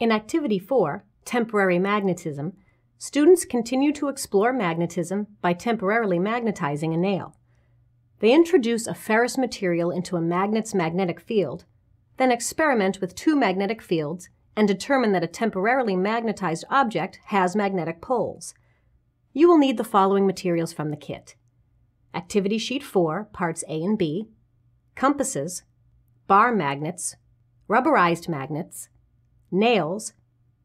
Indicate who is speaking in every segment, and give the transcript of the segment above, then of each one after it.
Speaker 1: In Activity 4, Temporary Magnetism, students continue to explore magnetism by temporarily magnetizing a nail. They introduce a ferrous material into a magnet's magnetic field, then experiment with two magnetic fields and determine that a temporarily magnetized object has magnetic poles. You will need the following materials from the kit: Activity Sheet 4, Parts A and B, compasses, bar magnets, rubberized magnets, nails,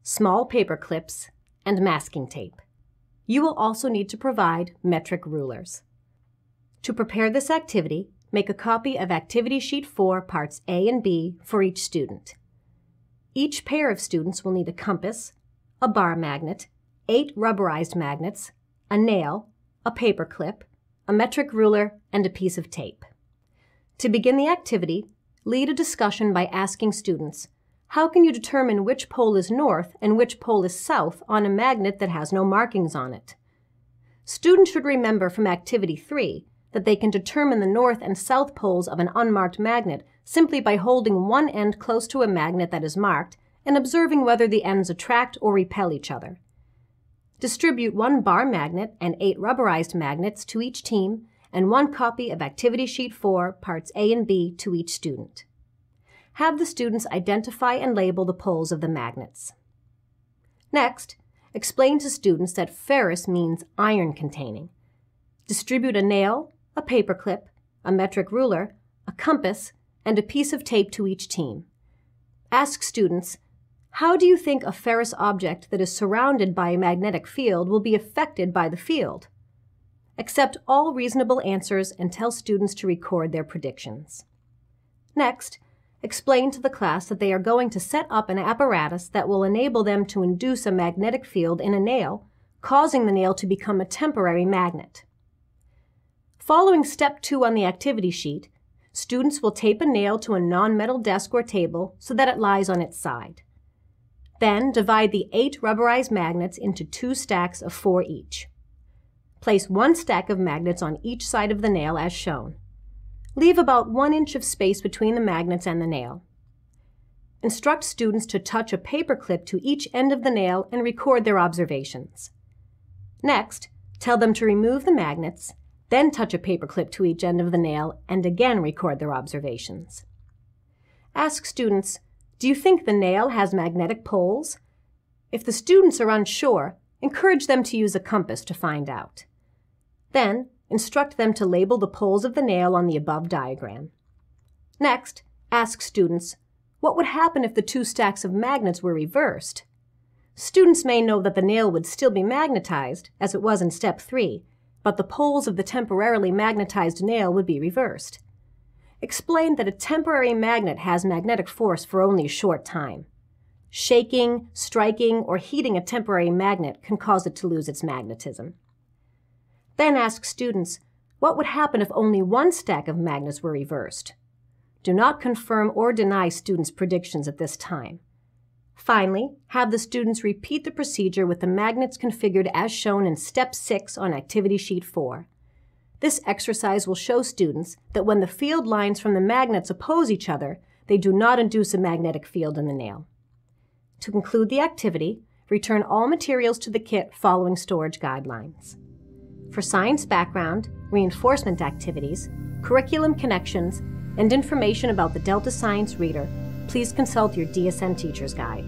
Speaker 1: small paper clips, and masking tape. You will also need to provide metric rulers. To prepare this activity, make a copy of Activity Sheet 4, Parts A and B for each student. Each pair of students will need a compass, a bar magnet, 8 rubberized magnets, a nail, a paper clip, a metric ruler, and a piece of tape. To begin the activity, lead a discussion by asking students, how can you determine which pole is north and which pole is south on a magnet that has no markings on it? Students should remember from Activity 3 that they can determine the north and south poles of an unmarked magnet simply by holding one end close to a magnet that is marked and observing whether the ends attract or repel each other. Distribute 1 bar magnet and 8 rubberized magnets to each team and 1 copy of Activity Sheet 4, Parts A and B to each student. Have the students identify and label the poles of the magnets. Next, explain to students that ferrous means iron-containing. Distribute a nail, a paper clip, a metric ruler, a compass, and a piece of tape to each team. Ask students, how do you think a ferrous object that is surrounded by a magnetic field will be affected by the field? Accept all reasonable answers and tell students to record their predictions. Next, explain to the class that they are going to set up an apparatus that will enable them to induce a magnetic field in a nail, causing the nail to become a temporary magnet. Following Step 2 on the activity sheet, students will tape a nail to a non-metal desk or table so that it lies on its side. Then divide the 8 rubberized magnets into 2 stacks of 4 each. Place 1 stack of magnets on each side of the nail as shown. Leave about 1 inch of space between the magnets and the nail. Instruct students to touch a paper clip to each end of the nail and record their observations. Next, tell them to remove the magnets, then touch a paper clip to each end of the nail and again record their observations. Ask students, do you think the nail has magnetic poles? If the students are unsure, encourage them to use a compass to find out. Then, instruct them to label the poles of the nail on the above diagram. Next, ask students, what would happen if the 2 stacks of magnets were reversed? Students may know that the nail would still be magnetized, as it was in Step 3, but the poles of the temporarily magnetized nail would be reversed. Explain that a temporary magnet has magnetic force for only a short time. Shaking, striking, or heating a temporary magnet can cause it to lose its magnetism. Then ask students, what would happen if only 1 stack of magnets were reversed? Do not confirm or deny students' predictions at this time. Finally, have the students repeat the procedure with the magnets configured as shown in Step 6 on Activity Sheet 4. This exercise will show students that when the field lines from the magnets oppose each other, they do not induce a magnetic field in the nail. To conclude the activity, return all materials to the kit following storage guidelines. For science background, reinforcement activities, curriculum connections, and information about the Delta Science Reader, please consult your DSN Teacher's Guide.